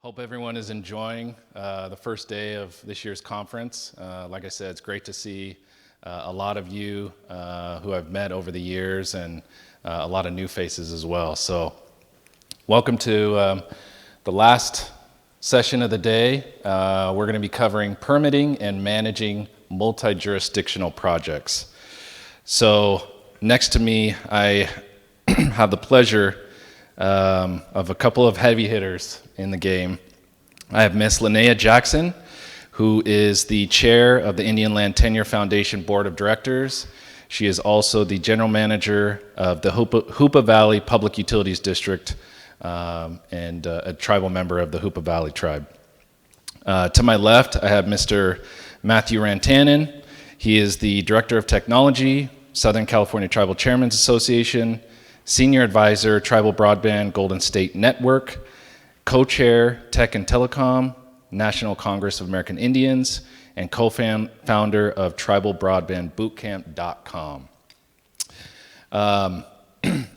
Hope everyone is enjoying the first day of this year's conference. Like I said, it's great to see a lot of you who I've met over the years and a lot of new faces as well. So welcome to the last session of the day. We're going to be covering permitting and managing multi-jurisdictional projects. So next to me, I have the pleasure of a couple of heavy hitters in the game. I have Miss Linnea Jackson, who is the chair of the Indian Land Tenure Foundation Board of Directors. She is also the general manager of the Hoopa Valley Public Utilities District and a tribal member of the Hoopa Valley Tribe. To my left, I have Mr. Matthew Rantanen. He is the director of technology, Southern California Tribal Chairmen's Association, Senior Advisor, Tribal Broadband Golden State Network, Co-Chair, Tech and Telecom, National Congress of American Indians, and co-founder of TribalBroadbandBootcamp.com.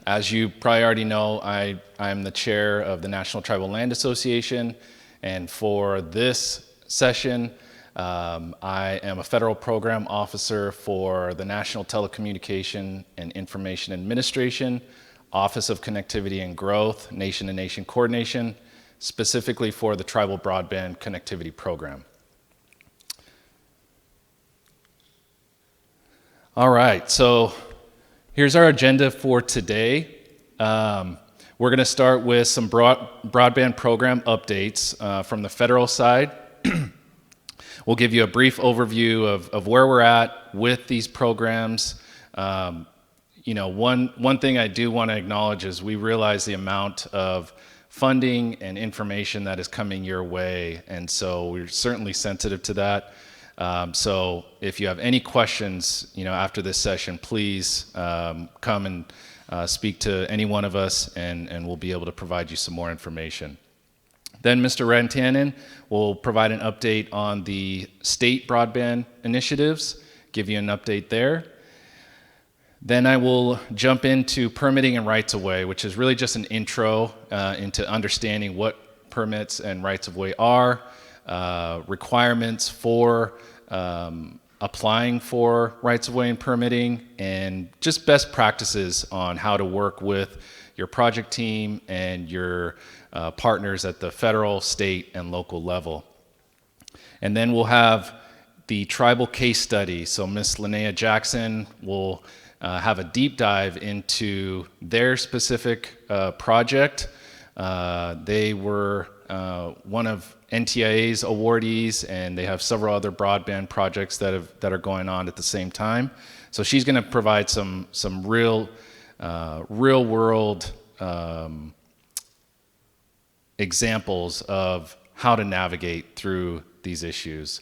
As you probably already know, I'm the chair of the National Tribal Land Association, and for this session, I am a federal program officer for the National Telecommunications and Information Administration, Office of Connectivity and Growth, Nation-to-Nation Coordination, specifically for the Tribal Broadband Connectivity Program. All right, so here's our agenda for today. We're going to start with some broadband program updates from the federal side. We'll give you a brief overview of where we're at with these programs. One thing I do want to acknowledge is we realize the amount of funding and information that is coming your way, and so we're certainly sensitive to that. So if you have any questions, after this session, please come and speak to any one of us, and we'll be able to provide you some more information. Then Mr. Rantanen will provide an update on the state broadband initiatives, give you an update there. Then I will jump into permitting and rights-of-way, which is really just an intro into understanding what permits and rights-of-way are, requirements for applying for rights-of-way and permitting, and just best practices on how to work with your project team and your partners at the federal, state, and local level. And then we'll have the tribal case study. So Ms. Linnea Jackson will have a deep dive into their specific project. They were one of NTIA's awardees, and they have several other broadband projects that are going on at the same time. So she's going to provide some real world examples of how to navigate through these issues.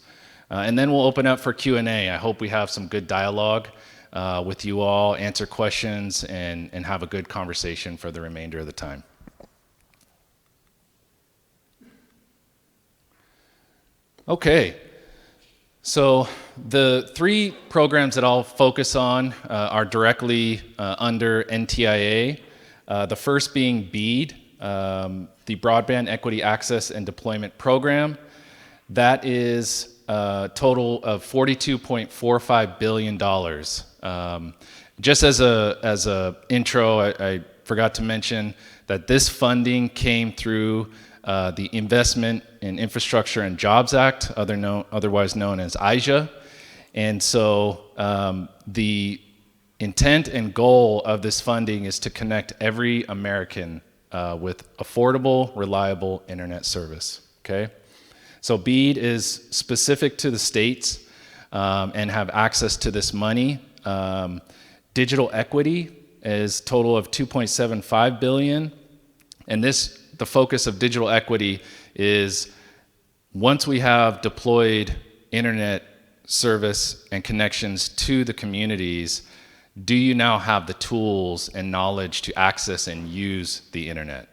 And then we'll open up for Q&A. I hope we have some good dialogue with you all, answer questions, and have a good conversation for the remainder of the time. Okay, so the three programs that I'll focus on are directly under NTIA. The first being BEAD, the Broadband Equity Access and Deployment Program. That is a total of $42.45 billion. Just as a intro, I forgot to mention that this funding came through the Investment in Infrastructure and Jobs Act, otherwise known as IJA. And so the intent and goal of this funding is to connect every American with affordable, reliable internet service, okay? So BEAD is specific to the states and have access to this money. Digital equity is total of $2.75 billion. And the focus of digital equity is once we have deployed internet service and connections to the communities, do you now have the tools and knowledge to access and use the internet?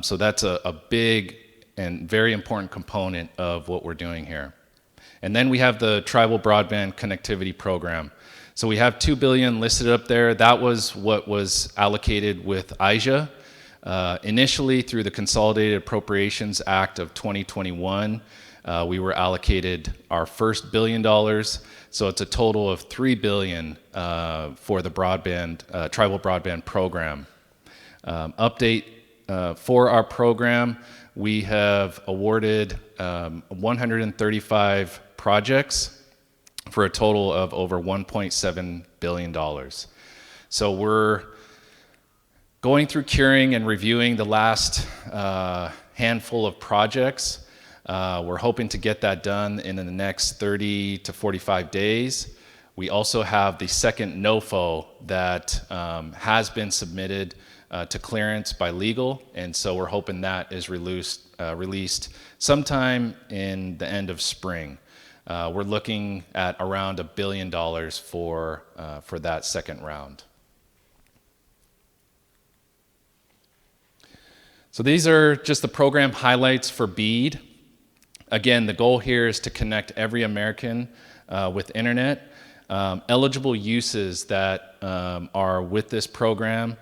So that's a big and very important component of what we're doing here. And then we have the Tribal Broadband Connectivity Program. So we have $2 billion listed up there. That was what was allocated with IJA. Initially, through the Consolidated Appropriations Act of 2021, we were allocated our first $1 billion, so it's a total of $3 billion for the tribal broadband program. Update for our program, we have awarded 135 projects for a total of over $1.7 billion. So we're going through curing and reviewing the last handful of projects. We're hoping to get that done in the next 30 to 45 days. We also have the second NOFO that has been submitted to clearance by legal, and so we're hoping that is released sometime in the end of spring. We're looking at around $1 billion for that second round. So these are just the program highlights for BEAD. Again, the goal here is to connect every American with internet. Eligible uses that are with this program: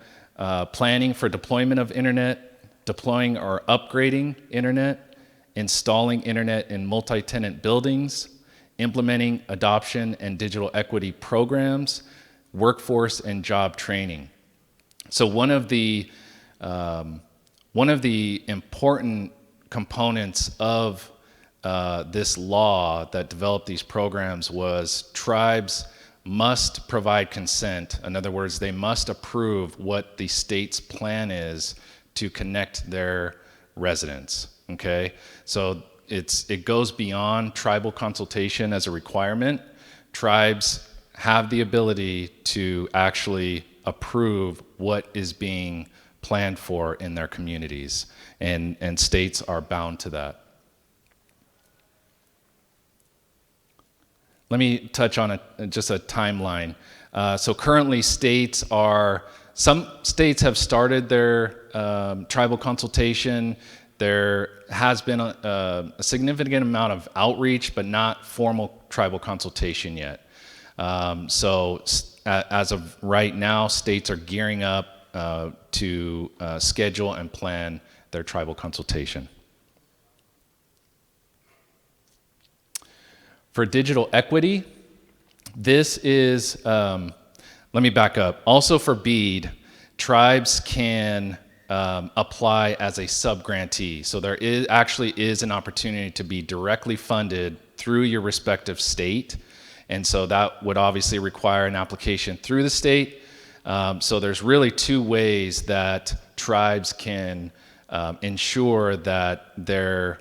planning for deployment of internet, deploying or upgrading internet, installing internet in multi-tenant buildings, implementing adoption and digital equity programs, workforce and job training. So one of the important components of this law that developed these programs was tribes must provide consent. In other words, they must approve what the state's plan is to connect their residents, okay? So it goes beyond tribal consultation as a requirement. Tribes have the ability to actually approve what is being planned for in their communities, and states are bound to that. Let me touch on just a timeline. So currently some states have started their tribal consultation. There has been a significant amount of outreach, but not formal tribal consultation yet. So as of right now, states are gearing up to schedule and plan their tribal consultation. For digital equity, this is, let me back up. Also for BEAD, tribes can apply as a sub-grantee. So there actually is an opportunity to be directly funded through your respective state. And so that would obviously require an application through the state. So there's really two ways that tribes can ensure that the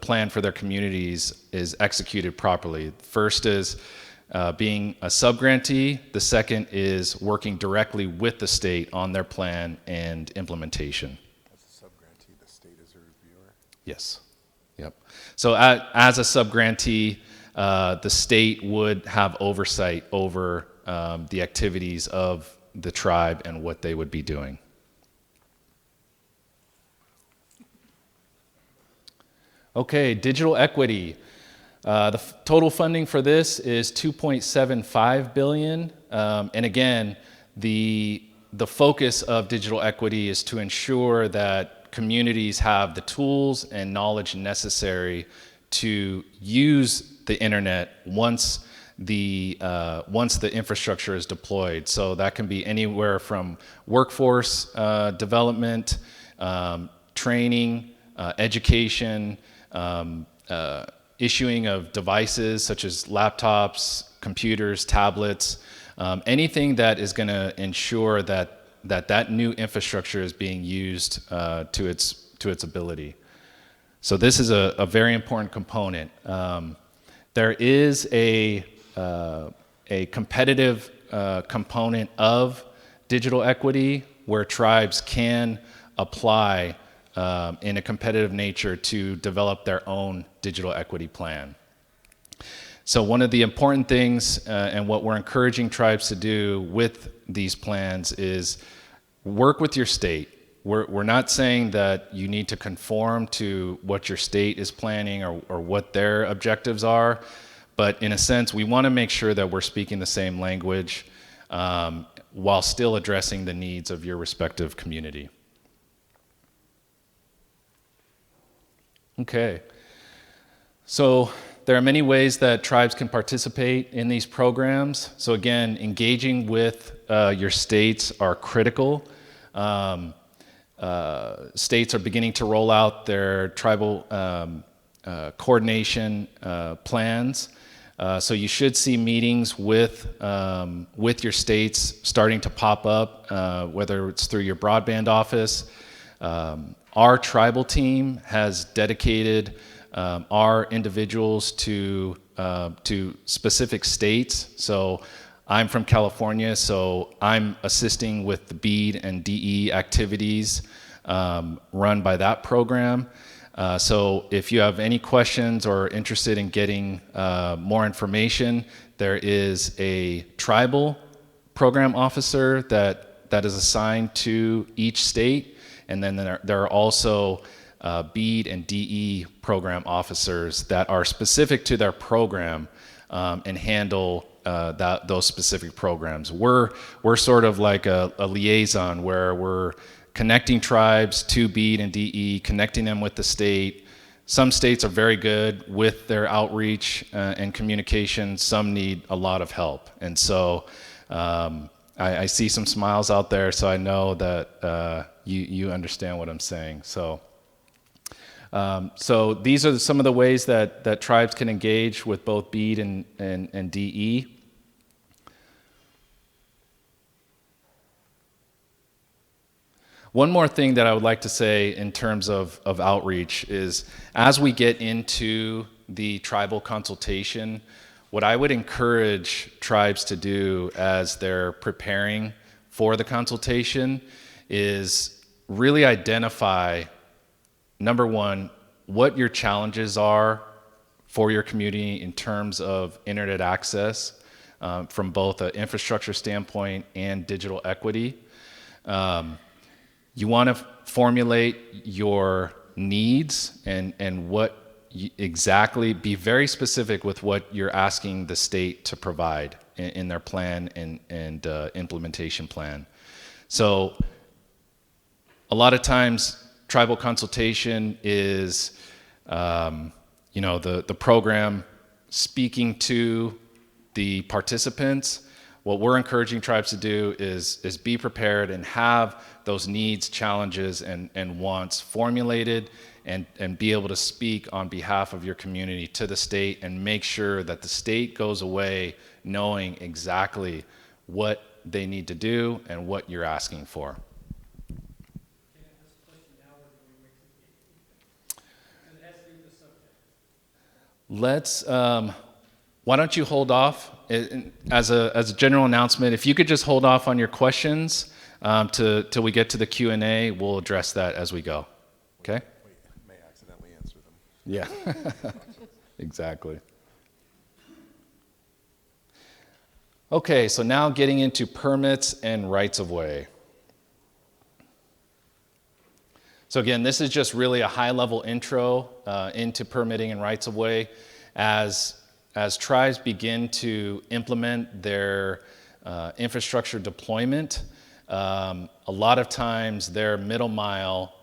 plan for their communities is executed properly. First is being a sub-grantee. The second is working directly with the state on their plan and implementation. As a sub-grantee, the state is a reviewer? Yes. Yep. So as a sub-grantee, the state would have oversight over the activities of the tribe and what they would be doing. Okay, digital equity. The total funding for this is $2.75 billion. And again, the focus of digital equity is to ensure that communities have the tools and knowledge necessary to use the internet once the infrastructure is deployed. So that can be anywhere from workforce development, training, education, issuing of devices such as laptops, computers, tablets, anything that is going to ensure that new infrastructure is being used to its ability. So this is a very important component. There is a competitive component of digital equity where tribes can apply in a competitive nature to develop their own digital equity plan. So one of the important things and what we're encouraging tribes to do with these plans is work with your state. We're not saying that you need to conform to what your state is planning or what their objectives are, but in a sense, we want to make sure that we're speaking the same language while still addressing the needs of your respective community. Okay. So there are many ways that tribes can participate in these programs. So again, engaging with your states are critical. States are beginning to roll out their tribal coordination plans. So you should see meetings with your states starting to pop up, whether it's through your broadband office. Our tribal team has dedicated our individuals to specific states. So I'm from California, so I'm assisting with the BEAD and DE activities run by that program. So if you have any questions or are interested in getting more information, there is a tribal program officer that is assigned to each state, and then there are also BEAD and DE program officers that are specific to their program and handle those specific programs. We're sort of like a liaison where we're connecting tribes to BEAD and DE, connecting them with the state. Some states are very good with their outreach and communication. Some need a lot of help. And so I see some smiles out there, so I know that you understand what I'm saying. So these are some of the ways that tribes can engage with both BEAD and DE. One more thing that I would like to say in terms of outreach is, as we get into the tribal consultation, what I would encourage tribes to do as they're preparing for the consultation is really identify, number one, what your challenges are for your community in terms of internet access from both an infrastructure standpoint and digital equity. You want to formulate your needs and what exactly, be very specific with what you're asking the state to provide in their plan and implementation plan. So a lot of times tribal consultation is, the program speaking to the participants. What we're encouraging tribes to do is be prepared and have those needs, challenges, and wants formulated and be able to speak on behalf of your community to the state and make sure that the state goes away knowing exactly what they need to do and what you're asking for. Let's, why don't you hold off as a general announcement? If you could just hold off on your questions till we get to the Q&A, we'll address that as we go. Okay? We may accidentally answer them. Yeah, exactly. Okay, so now getting into permits and rights of way. So again, this is just really a high-level intro into permitting and rights of way. As tribes begin to implement their infrastructure deployment, a lot of times their middle mile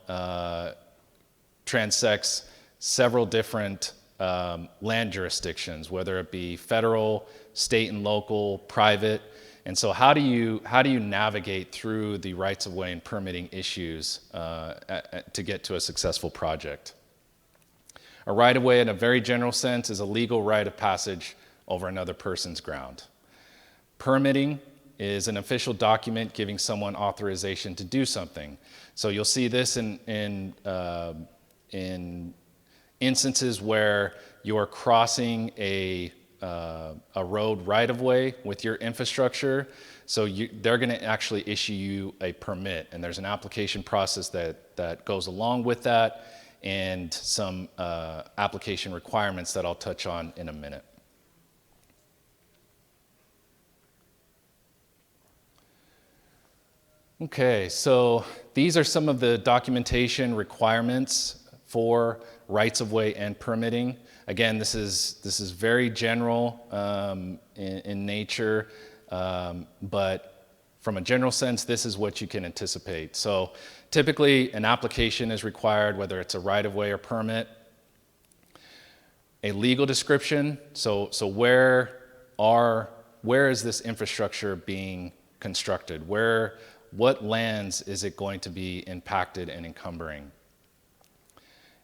transects several different land jurisdictions, whether it be federal, state and local, private. And so how do you navigate through the rights of way and permitting issues to get to a successful project? A right of way in a very general sense is a legal right of passage over another person's ground. Permitting is an official document giving someone authorization to do something. So you'll see this in instances where you're crossing a road right-of-way with your infrastructure. So they're going to actually issue you a permit, and there's an application process that goes along with that, and some application requirements that I'll touch on in a minute. Okay, so these are some of the documentation requirements for rights of way and permitting. Again, this is very general in nature, but from a general sense, this is what you can anticipate. So typically, an application is required, whether it's a right of way or permit. a legal description, so where is this infrastructure being constructed? What lands is it going to be impacted and encumbering?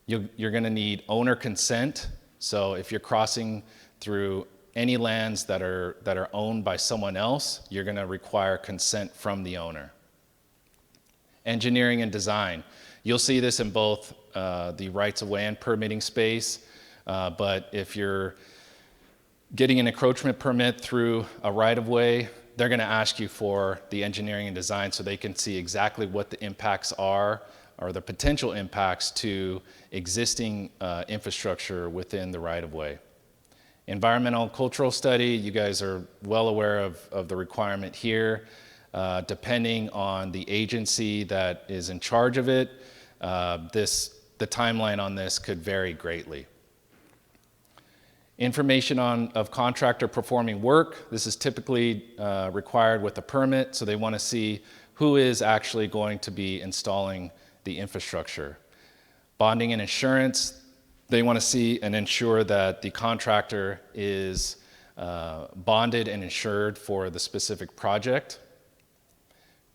You're going to need owner consent. So if you're crossing through any lands that are owned by someone else, you're going to require consent from the owner. Engineering and design. You'll see this in both the rights-of-way and permitting space, but if you're getting an encroachment permit through a right-of-way, they're going to ask you for the engineering and design so they can see exactly what the impacts are or the potential impacts to existing infrastructure within the right-of-way. Environmental and cultural study, you guys are well aware of the requirement here. Depending on the agency that is in charge of it, the timeline on this could vary greatly. Information of contractor performing work. This is typically required with a permit, so they want to see who is actually going to be installing the infrastructure. Bonding and insurance, they want to see and ensure that the contractor is bonded and insured for the specific project.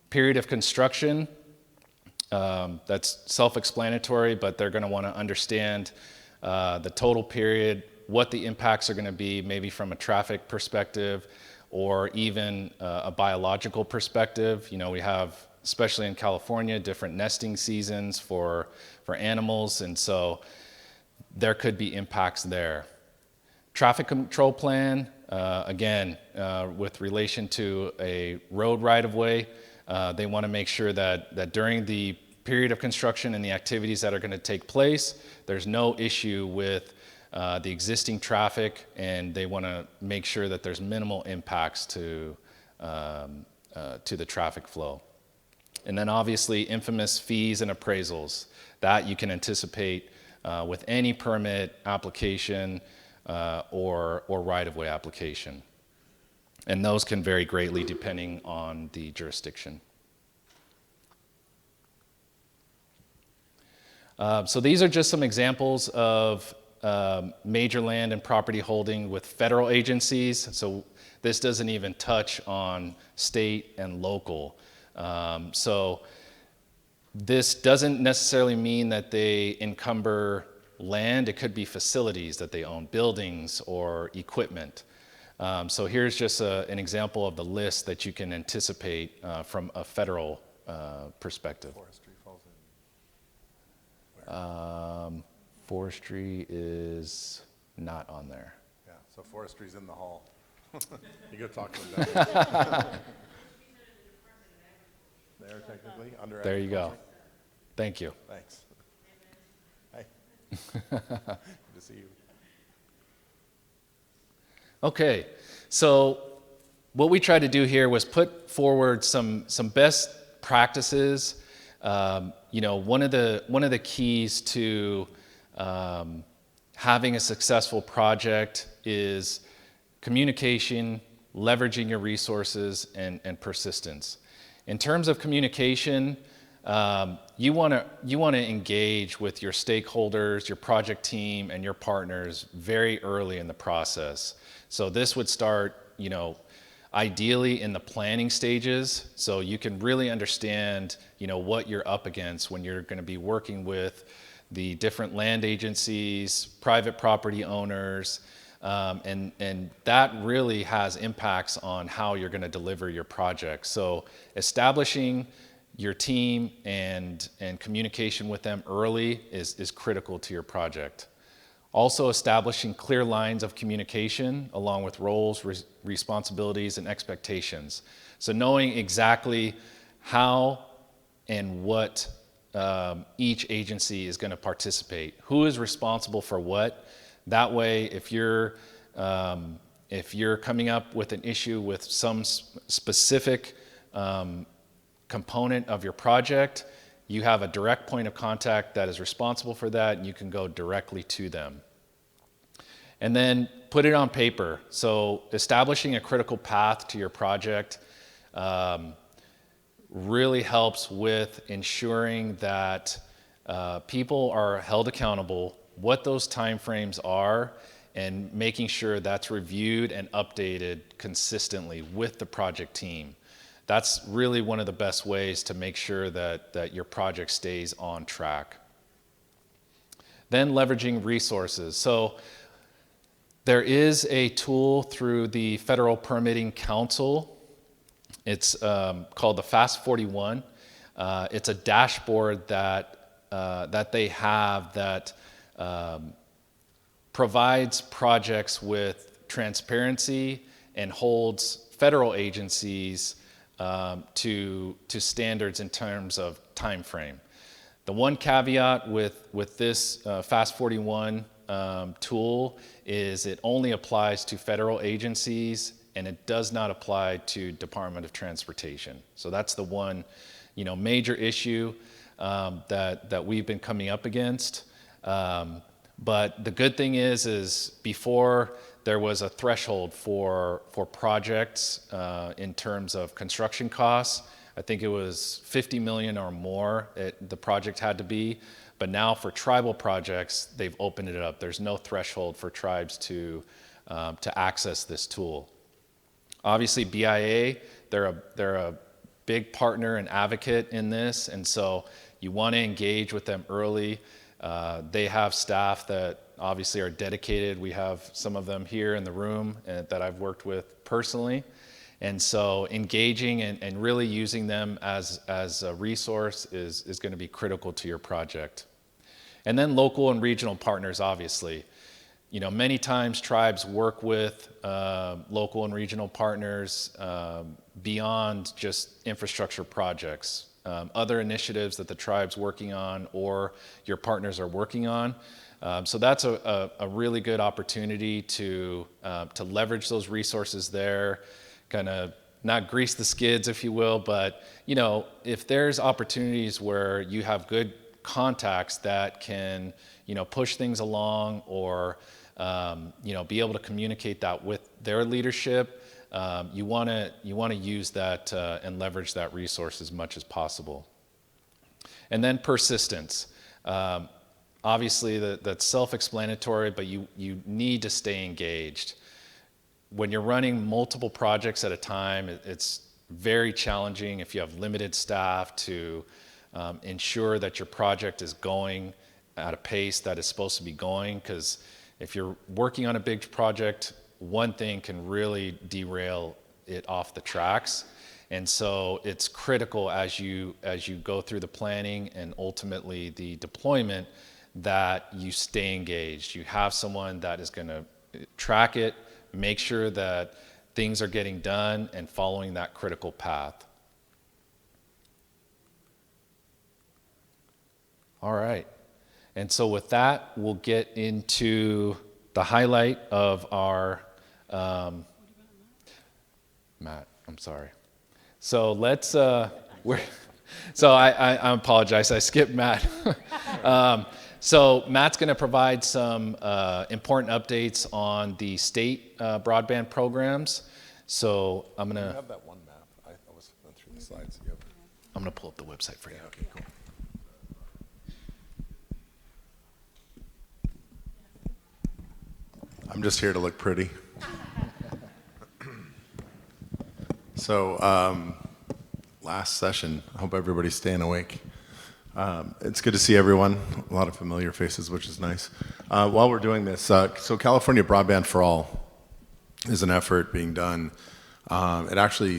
Period of construction, that's self-explanatory, but they're going to want to understand the total period, what the impacts are going to be, maybe from a traffic perspective or even a biological perspective. You know, we have, especially in California, different nesting seasons for animals, and so there could be impacts there. Traffic control plan, again, with relation to a road right-of-way, they want to make sure that during the period of construction and the activities that are going to take place, there's no issue with the existing traffic, and they want to make sure that there's minimal impacts to the traffic flow. And then obviously infamous fees and appraisals that you can anticipate with any permit application or right-of-way application. And those can vary greatly depending on the jurisdiction. So these are just some examples of major land and property holding with federal agencies. So this doesn't even touch on state and local. So this doesn't necessarily mean that they encumber land. It could be facilities that they own, buildings or equipment. So here's just an example of the list that you can anticipate from a federal perspective. Forestry falls in. Forestry is not on there. Yeah, so forestry's in the hall. You go talk to them down there. Technically, under There you go. agriculture. Thank you. Thanks. Hey. Good to see you. Okay, so what we tried to do here was put forward some best practices. You know, one of the keys to having a successful project is communication, leveraging your resources, and persistence. In terms of communication, you want to engage with your stakeholders, your project team, and your partners very early in the process. So this would start, you know, ideally in the planning stages, so you can really understand, you know, what you're up against when you're going to be working with the different land agencies, private property owners, and that really has impacts on how you're going to deliver your project. So establishing your team and communication with them early is critical to your project. Also establishing clear lines of communication along with roles, responsibilities, and expectations. So knowing exactly how and what each agency is going to participate, who is responsible for what. That way, if you're coming up with an issue with some specific component of your project, you have a direct point of contact that is responsible for that, and you can go directly to them. And then put it on paper. So establishing a critical path to your project really helps with ensuring that people are held accountable what those timeframes are and making sure that's reviewed and updated consistently with the project team. That's really one of the best ways to make sure that your project stays on track. Then leveraging resources. So there is a tool through the Federal Permitting Council. It's called the Fast 41. It's a dashboard that they have that provides projects with transparency and holds federal agencies to standards in terms of time frame. The one caveat with this Fast 41 tool is it only applies to federal agencies and it does not apply to Department of Transportation. So that's the one, major issue that we've been coming up against. But the good thing is before there was a threshold for projects in terms of construction costs. I think it was 50 million or more the project had to be. But now for tribal projects, they've opened it up. There's no threshold for tribes to access this tool. Obviously, BIA, they're a big partner and advocate in this, and so you want to engage with them early. They have staff that obviously are dedicated. We have some of them here in the room that I've worked with personally. And so engaging and really using them as a resource is going to be critical to your project. And then local and regional partners, obviously. Many times tribes work with local and regional partners beyond just infrastructure projects. Other initiatives that the tribe's working on or your partners are working on. So that's a really good opportunity to leverage those resources there, kind of not grease the skids, if you will, but if there's opportunities where you have good contacts that can push things along or be able to communicate that with their leadership, you want to use that and leverage that resource as much as possible. And then persistence. Obviously, that's self-explanatory, but you need to stay engaged. When you're running multiple projects at a time, it's very challenging if you have limited staff to ensure that your project is going at a pace that is supposed to be going, because if you're working on a big project, one thing can really derail it off the tracks. And so it's critical as you go through the planning and ultimately the deployment that you stay engaged. You have someone that is going to track it, make sure that things are getting done and following that critical path. All right. And so with that, we'll get into the highlight of our, Matt, I'm sorry. So let's, so I apologize, I skipped Matt. So Matt's going to provide some important updates on the state broadband programs. So I'm going to... You have that one map. I was going through the slides. Yep. I'm going to pull up the website for you. Yeah, okay, cool. I'm just here to look pretty. So last session, I hope everybody's staying awake. It's good to see everyone, a lot of familiar faces, which is nice. While we're doing this, so California Broadband for All is an effort being done. It actually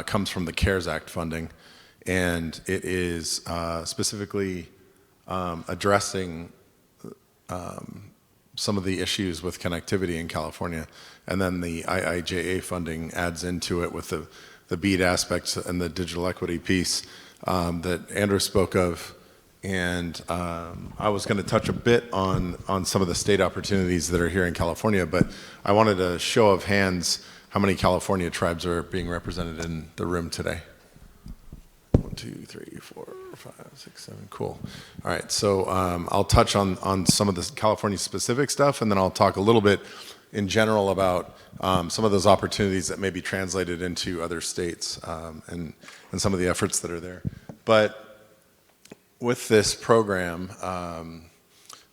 comes from the CARES Act funding, and it is specifically addressing some of the issues with connectivity in California. And then the IIJA funding adds into it with the BEAD aspects and the digital equity piece that Andrew spoke of. And I was going to touch a bit on some of the state opportunities that are here in California, but I wanted a show of hands how many California tribes are being represented in the room today. 1, 2, 3, 4, 5, 6, 7. Cool. All right. So I'll touch on some of the California specific stuff, and then I'll talk a little bit in general about some of those opportunities that may be translated into other states and some of the efforts that are there. But with this program,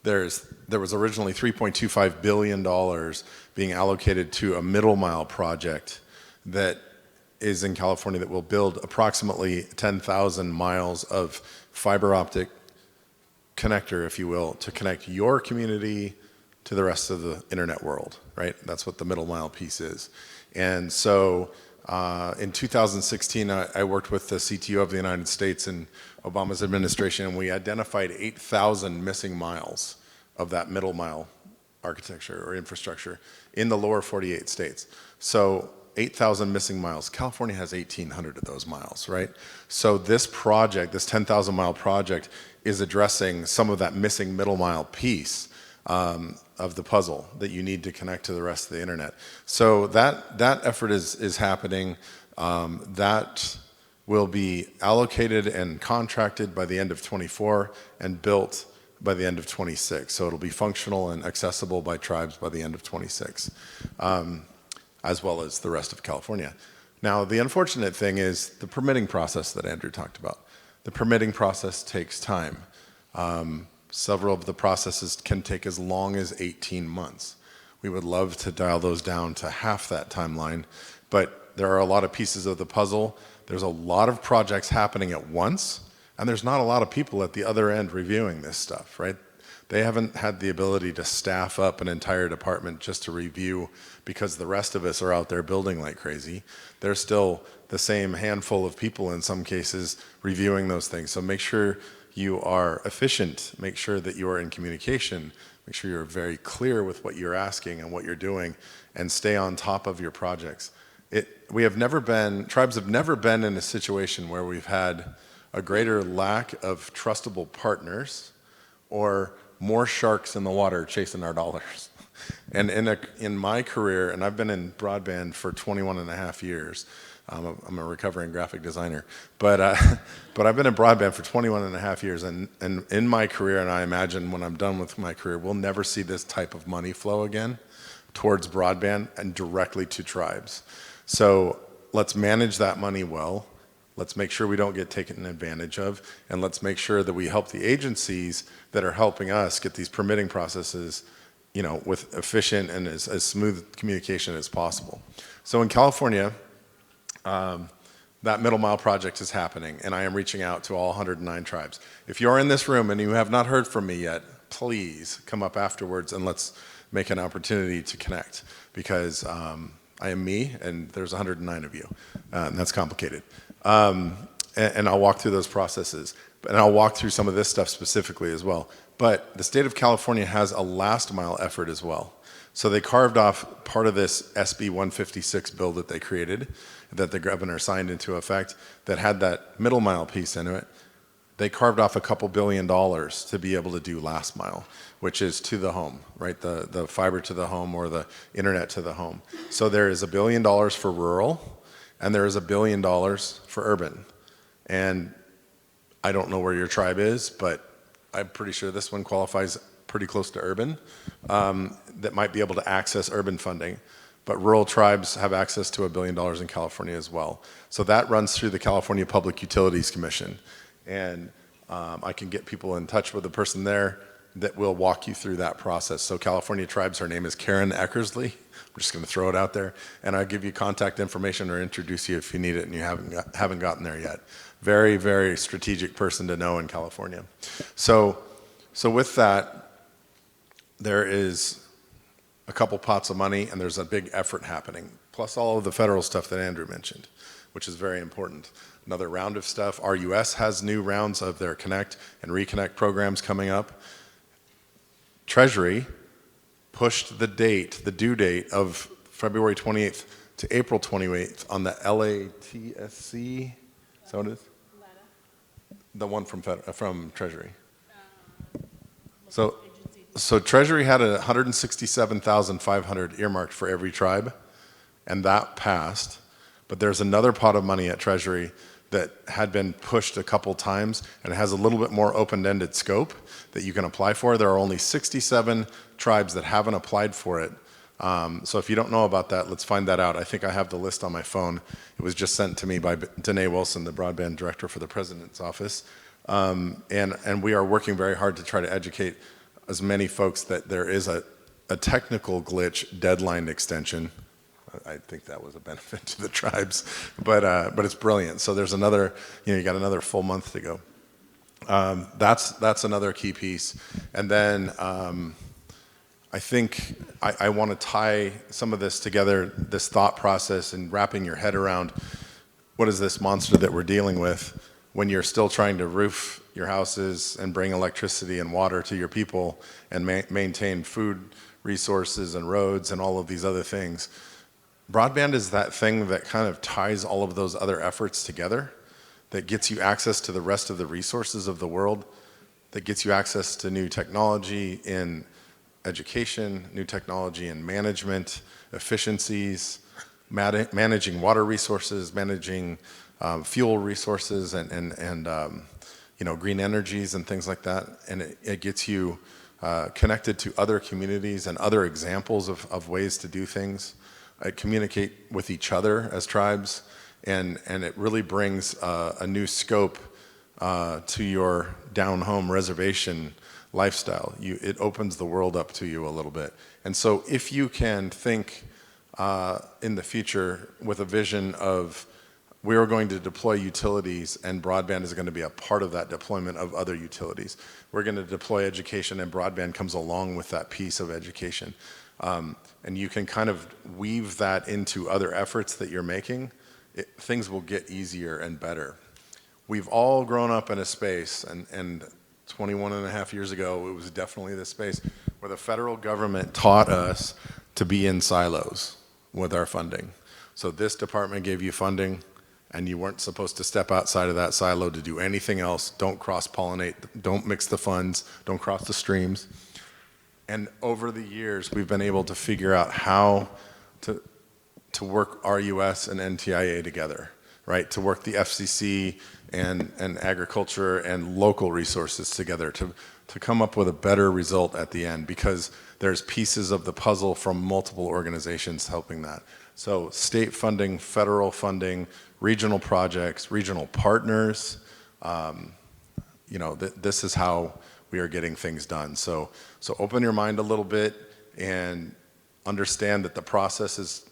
there was originally $3.25 billion being allocated to a middle mile project that is in California that will build approximately 10,000 miles of fiber optic connector, if you will, to connect your community to the rest of the internet world, right? That's what the middle mile piece is. And so in 2016, I worked with the CTO of the United States in Obama's administration, and we identified 8,000 missing miles of that middle mile architecture or infrastructure in the lower 48 states. So 8,000 missing miles. California has 1,800 of those miles, right? So this project, this 10,000 mile project, is addressing some of that missing middle mile piece of the puzzle that you need to connect to the rest of the internet. So that effort is happening. That will be allocated and contracted by the end of 24 and built by the end of 26. So it'll be functional and accessible by tribes by the end of 26, as well as the rest of California. Now, the unfortunate thing is the permitting process that Andrew talked about. The permitting process takes time. Several of the processes can take as long as 18 months. We would love to dial those down to half that timeline, but there are a lot of pieces of the puzzle. There's a lot of projects happening at once, and there's not a lot of people at the other end reviewing this stuff, right? They haven't had the ability to staff up an entire department just to review because the rest of us are out there building like crazy. There's still the same handful of people in some cases reviewing those things. So make sure you are efficient, make sure that you are in communication, make sure you're very clear with what you're asking and what you're doing, and stay on top of your projects. Tribes have never been in a situation where we've had a greater lack of trustable partners or more sharks in the water chasing our dollars. And in my career, and I've been in broadband for 21 and a half years, I'm a recovering graphic designer, but I've been in broadband for 21 and a half years, and in my career, and I imagine when I'm done with my career, we'll never see this type of money flow again towards broadband and directly to tribes. So let's manage that money well. Let's make sure we don't get taken advantage of, and let's make sure that we help the agencies that are helping us get these permitting processes, with efficient and as smooth communication as possible. So in California, that middle mile project is happening, and I am reaching out to all 109 tribes. If you're in this room and you have not heard from me yet, please come up afterwards and let's make an opportunity to connect, because I am me and there's 109 of you, and that's complicated. And I'll walk through those processes, and I'll walk through some of this stuff specifically as well. But the state of California has a last mile effort as well. So they carved off part of this SB 156 bill that they created, that the governor signed into effect, that had that middle mile piece into it. They carved off a couple $2 billion to be able to do last mile, which is to the home, right? The fiber to the home or the internet to the home. So there is $1 billion for rural, and there is $1 billion for urban. And I don't know where your tribe is, but I'm pretty sure this one qualifies pretty close to urban, that might be able to access urban funding. But rural tribes have access to $1 billion in California as well. So that runs through the California Public Utilities Commission. And I can get people in touch with the person there that will walk you through that process. So California tribes, her name is Karen Eckersley. I'm just going to throw it out there. And I'll give you contact information or introduce you if you need it and you haven't gotten there yet. Very, very strategic person to know in California. So with that, there is a couple pots of money, and there's a big effort happening, plus all of the federal stuff that Andrew mentioned, which is very important. Another round of stuff. RUS has new rounds of their Connect and Reconnect programs coming up. Treasury pushed the due date of February 28th to April 28th on the LATSC. Is that what it is? The one from Treasury. So Treasury had 167,500 earmarked for every tribe, and that passed. But there's another pot of money at Treasury that had been pushed a couple times, and it has a little bit more open-ended scope that you can apply for. There are only 67 tribes that haven't applied for it. So if you don't know about that, let's find that out. I think I have the list on my phone. It was just sent to me by Danae Wilson, the broadband director for the president's office. And we are working very hard to try to educate as many folks that there is a technical glitch deadline extension. I think that was a benefit to the tribes, but it's brilliant. So there's another, you got another full month to go. That's another key piece. And then I think I want to tie some of this together, this thought process, and wrapping your head around what is this monster that we're dealing with when you're still trying to roof your houses and bring electricity and water to your people and maintain food resources and roads and all of these other things. Broadband is that thing that kind of ties all of those other efforts together, that gets you access to the rest of the resources of the world, that gets you access to new technology in education, new technology in management, efficiencies, managing water resources, managing fuel resources, and green energies and things like that. And it gets you connected to other communities and other examples of ways to do things. Communicate with each other as tribes, and it really brings a new scope to your down-home reservation lifestyle. It opens the world up to you a little bit. And so if you can think in the future with a vision of we are going to deploy utilities and broadband is going to be a part of that deployment of other utilities. We're going to deploy education and broadband comes along with that piece of education. And you can kind of weave that into other efforts that you're making, things will get easier and better. We've all grown up in a space, and 21 and a half years ago, it was definitely this space where the federal government taught us to be in silos with our funding. So this department gave you funding, and you weren't supposed to step outside of that silo to do anything else. Don't cross-pollinate, don't mix the funds, don't cross the streams. And over the years, we've been able to figure out how to work RUS and NTIA together, right? To work the FCC and agriculture and local resources together to come up with a better result at the end, because there's pieces of the puzzle from multiple organizations helping that. So state funding, federal funding, regional projects, regional partners, this is how we are getting things done. So open your mind a little bit and understand that the process is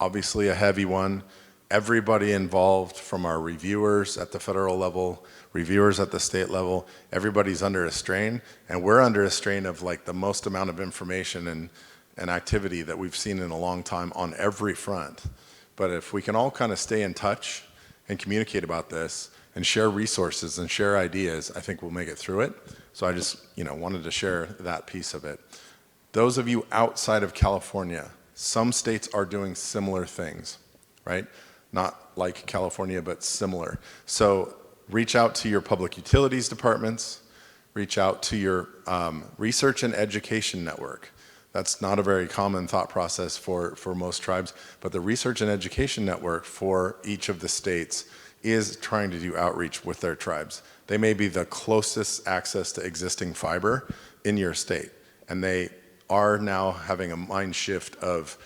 obviously a heavy one. Everybody involved, from our reviewers at the federal level, reviewers at the state level, everybody's under a strain, and we're under a strain of like the most amount of information and activity that we've seen in a long time on every front. But if we can all kind of stay in touch and communicate about this and share resources and share ideas, I think we'll make it through it. So I just, wanted to share that piece of it. Those of you outside of California, some states are doing similar things, right? Not like California, but similar. So reach out to your public utilities departments, reach out to your research and education network. That's not a very common thought process for most tribes, but the research and education network for each of the states is trying to do outreach with their tribes. They may be the closest access to existing fiber in your state, and they are now having a mind shift of,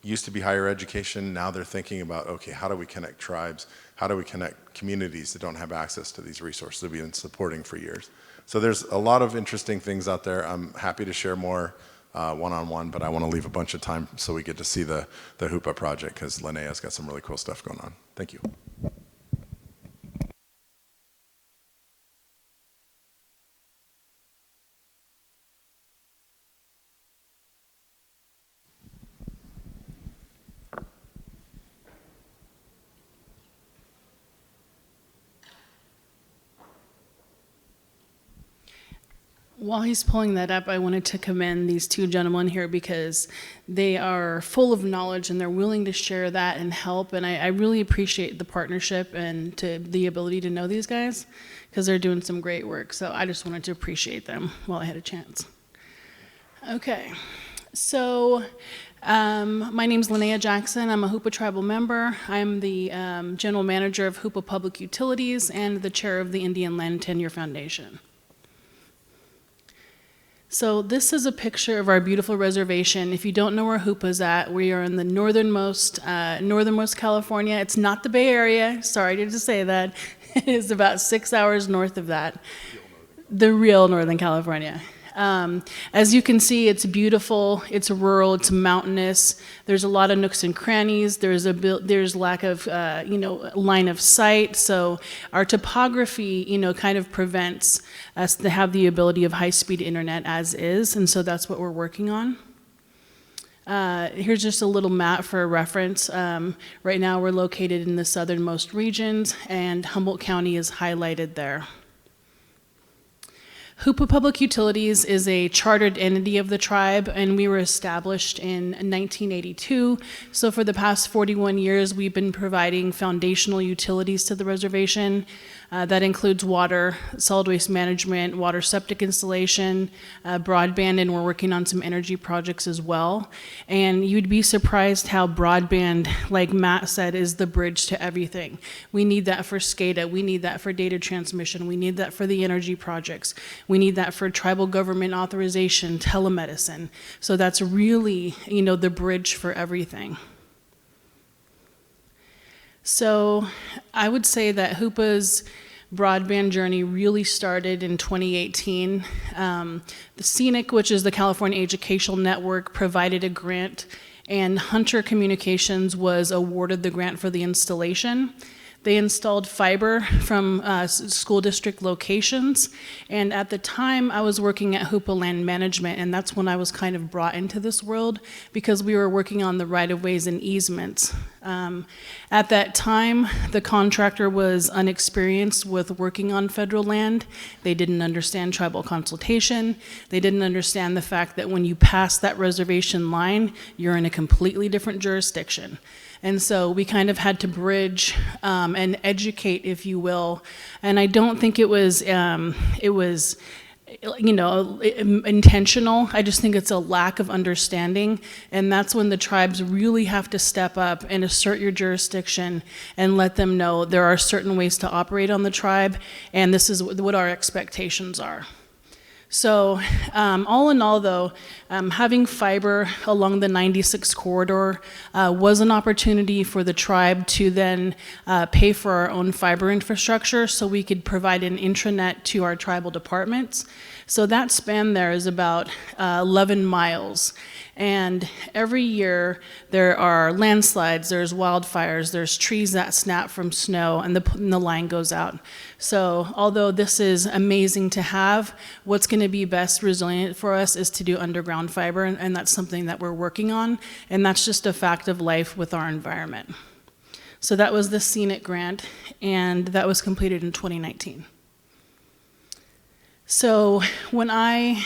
used to be higher education, now they're thinking about, okay, how do we connect tribes? How do we connect communities that don't have access to these resources that we've been supporting for years? So there's a lot of interesting things out there. I'm happy to share more one-on-one, but I want to leave a bunch of time so we get to see the Hoopa project, because Linnea's got some really cool stuff going on. Thank you. While he's pulling that up, I wanted to commend these two gentlemen here because they are full of knowledge and they're willing to share that and help. And I really appreciate the partnership and the ability to know these guys because they're doing some great work. So I just wanted to appreciate them while I had a chance. Okay, so my name's Linnea Jackson. I'm a Hoopa tribal member. I'm the general manager of Hoopa Public Utilities and the chair of the Indian Land Tenure Foundation. So this is a picture of our beautiful reservation. If you don't know where Hoopa's at, we are in the northernmost California. It's not the Bay Area. Sorry to say that. It is about 6 hours north of that. The real Northern California. As you can see, it's beautiful, it's rural, it's mountainous. There's a lot of nooks and crannies. There's lack of, line of sight. So our topography, kind of prevents us to have the ability of high-speed internet as is, and so that's what we're working on. Here's just a little map for reference. Right now we're located in the southernmost regions, and Humboldt County is highlighted there. Hoopa Public Utilities is a chartered entity of the tribe, and we were established in 1982. So for the past 41 years, we've been providing foundational utilities to the reservation. That includes water, solid waste management, water septic installation, broadband, and we're working on some energy projects as well. And you'd be surprised how broadband, like Matt said, is the bridge to everything. We need that for SCADA, we need that for data transmission, we need that for the energy projects, we need that for tribal government authorization, telemedicine. So that's really, the bridge for everything. So I would say that Hoopa's broadband journey really started in 2018. The CENIC, which is the California Educational Network, provided a grant, and Hunter Communications was awarded the grant for the installation. They installed fiber from school district locations, and at the time I was working at Hoopa Land Management, and that's when I was kind of brought into this world because we were working on the right-of-ways and easements. At that time, the contractor was unexperienced with working on federal land. They didn't understand tribal consultation. They didn't understand the fact that when you pass that reservation line, you're in a completely different jurisdiction. And so we kind of had to bridge and educate, if you will. And I don't think it was intentional. I just think it's a lack of understanding. And that's when the tribes really have to step up and assert your jurisdiction and let them know there are certain ways to operate on the tribe, and this is what our expectations are. So all in all, though, having fiber along the 96 corridor was an opportunity for the tribe to then pay for our own fiber infrastructure so we could provide an intranet to our tribal departments. So that span there is about 11 miles. And every year there are landslides, there's wildfires, there's trees that snap from snow, and the line goes out. So although this is amazing to have, what's going to be best resilient for us is to do underground fiber, and that's something that we're working on, and that's just a fact of life with our environment. So that was the CENIC grant, and that was completed in 2019. So when I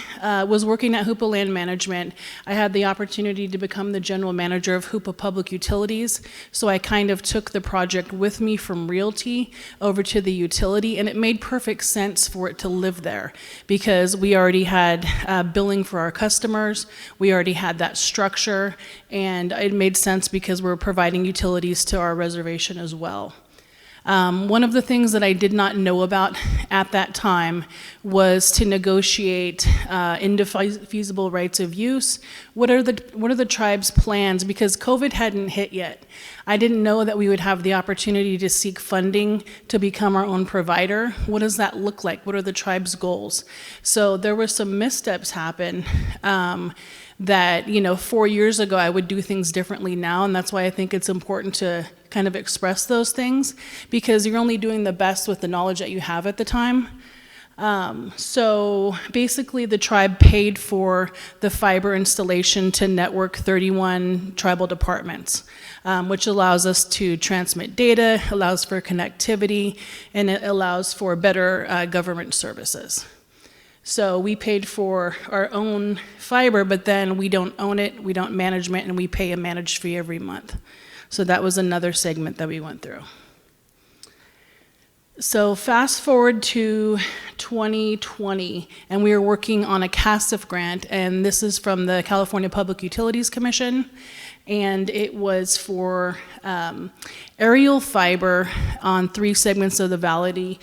was working at Hoopa Land Management, I had the opportunity to become the general manager of Hoopa Public Utilities. So I kind of took the project with me from realty over to the utility, and it made perfect sense for it to live there because we already had billing for our customers, we already had that structure, and it made sense because we're providing utilities to our reservation as well. One of the things that I did not know about at that time was to negotiate indefeasible rights of use. What are the tribe's plans? Because COVID hadn't hit yet. I didn't know that we would have the opportunity to seek funding to become our own provider. What does that look like? What are the tribe's goals? So there were some missteps happen that 4 years ago I would do things differently now, and that's why I think it's important to kind of express those things because you're only doing the best with the knowledge that you have at the time. So basically the tribe paid for the fiber installation to network 31 tribal departments, which allows us to transmit data, allows for connectivity, and it allows for better government services. So we paid for our own fiber, but then we don't own it, we don't manage it, and we pay a managed fee every month. So that was another segment that we went through. So fast forward to 2020, and we were working on a CASF grant, and this is from the California Public Utilities Commission, and it was for aerial fiber on 3 segments of the valley.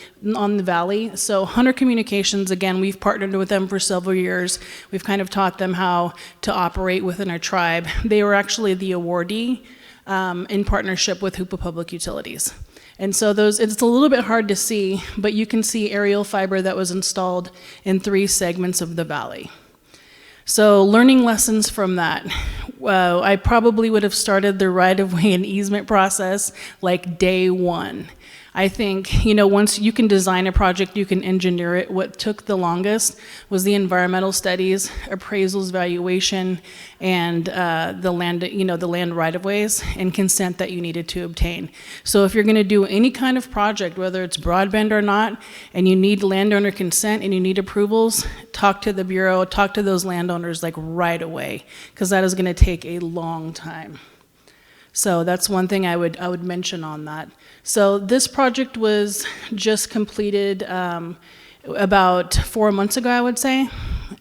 So Hunter Communications, again, we've partnered with them for several years. We've kind of taught them how to operate within our tribe. They were actually the awardee in partnership with Hoopa Public Utilities. And so it's a little bit hard to see, but you can see aerial fiber that was installed in 3 segments of the valley. So learning lessons from that. I probably would have started the right-of-way and easement process like day 1. I think, once you can design a project, you can engineer it. What took the longest was the environmental studies, appraisals, valuation, and the land right-of-ways and consent that you needed to obtain. So if you're going to do any kind of project, whether it's broadband or not, and you need landowner consent and you need approvals, talk to the Bureau, talk to those landowners like right away, because that is going to take a long time. So that's one thing I would mention on that. So this project was just completed about 4 months ago, I would say.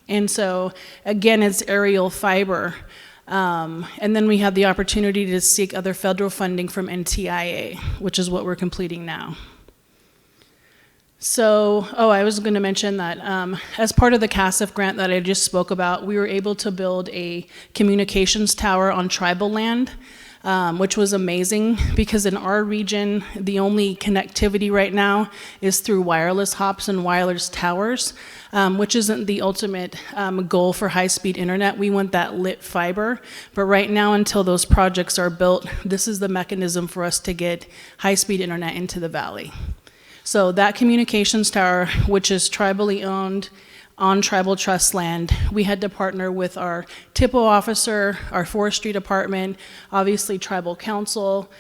And so again, it's aerial fiber. And then we had the opportunity to seek other federal funding from NTIA, which is what we're completing now. So, I was going to mention that as part of the CASF grant that I just spoke about, we were able to build a communications tower on tribal land. Which was amazing because in our region, the only connectivity right now is through wireless hops and wireless towers, which isn't the ultimate goal for high-speed internet. We want that lit fiber, but right now until those projects are built, this is the mechanism for us to get high-speed internet into the valley. So that communications tower, which is tribally owned, on tribal trust land, we had to partner with our TIPO officer, our forestry department, obviously tribal council.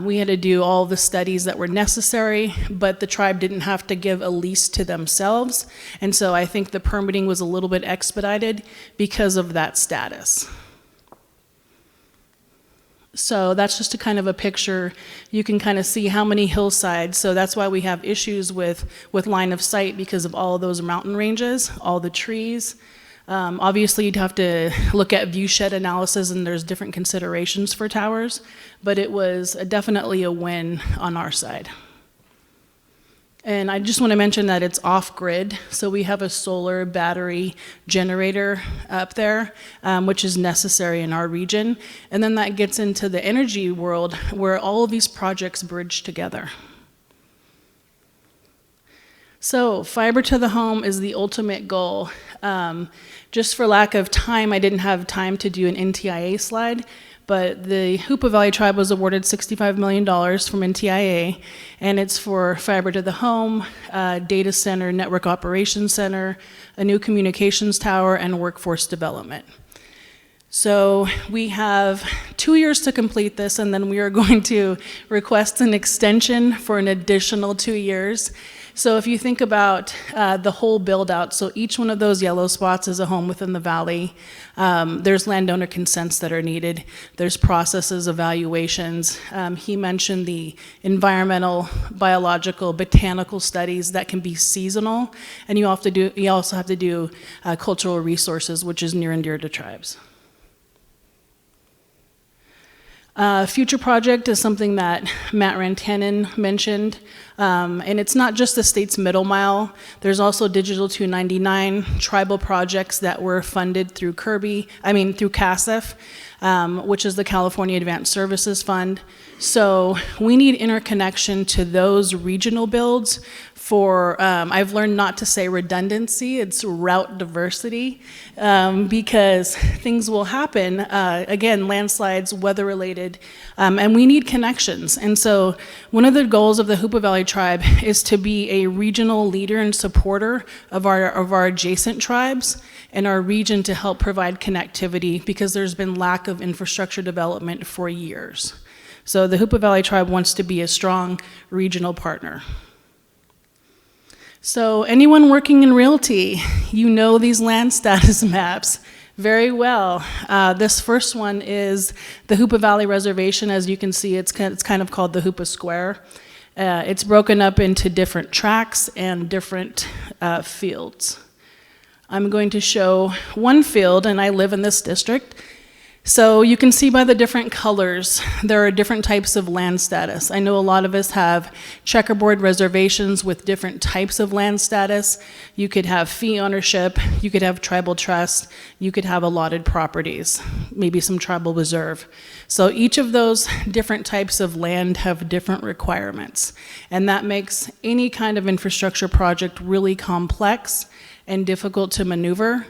We had to do all the studies that were necessary, but the tribe didn't have to give a lease to themselves. And so I think the permitting was a little bit expedited because of that status. So that's just a kind of a picture. You can kind of see how many hillsides. So that's why we have issues with line of sight because of all of those mountain ranges, all the trees. Obviously, you'd have to look at view shed analysis, and there's different considerations for towers, but it was definitely a win on our side. And I just want to mention that it's off-grid, so we have a solar battery generator up there, which is necessary in our region. And then that gets into the energy world where all of these projects bridge together. So fiber to the home is the ultimate goal. Just for lack of time, I didn't have time to do an NTIA slide, but the Hoopa Valley Tribe was awarded $65 million from NTIA, and it's for fiber to the home, data center, network operations center, a new communications tower, and workforce development. So we have 2 years to complete this, and then we are going to request an extension for an additional 2 years. So if you think about the whole build out, so each one of those yellow spots is a home within the valley. There's landowner consents that are needed. There's processes, evaluations. He mentioned the environmental, biological, botanical studies that can be seasonal. And you also have to do cultural resources, which is near and dear to tribes. Future project is something that Matt Rantanen mentioned, and it's not just the state's middle mile. There's also Digital 299 tribal projects that were funded through through CASF, which is the California Advanced Services Fund. So we need interconnection to those regional builds for, I've learned not to say redundancy, it's route diversity, because things will happen, again, landslides, weather related, and we need connections. And so one of the goals of the Hoopa Valley Tribe is to be a regional leader and supporter of our adjacent tribes and our region to help provide connectivity because there's been lack of infrastructure development for years. So the Hoopa Valley Tribe wants to be a strong regional partner. So anyone working in realty, you know these land status maps very well. This first one is the Hoopa Valley Reservation. As you can see, it's kind of called the Hoopa Square. It's broken up into different tracts and different fields. I'm going to show one field, and I live in this district. So you can see by the different colors, there are different types of land status. I know a lot of us have checkerboard reservations with different types of land status. You could have fee ownership, you could have tribal trust, you could have allotted properties, maybe some tribal reserve. So each of those different types of land have different requirements, and that makes any kind of infrastructure project really complex and difficult to maneuver.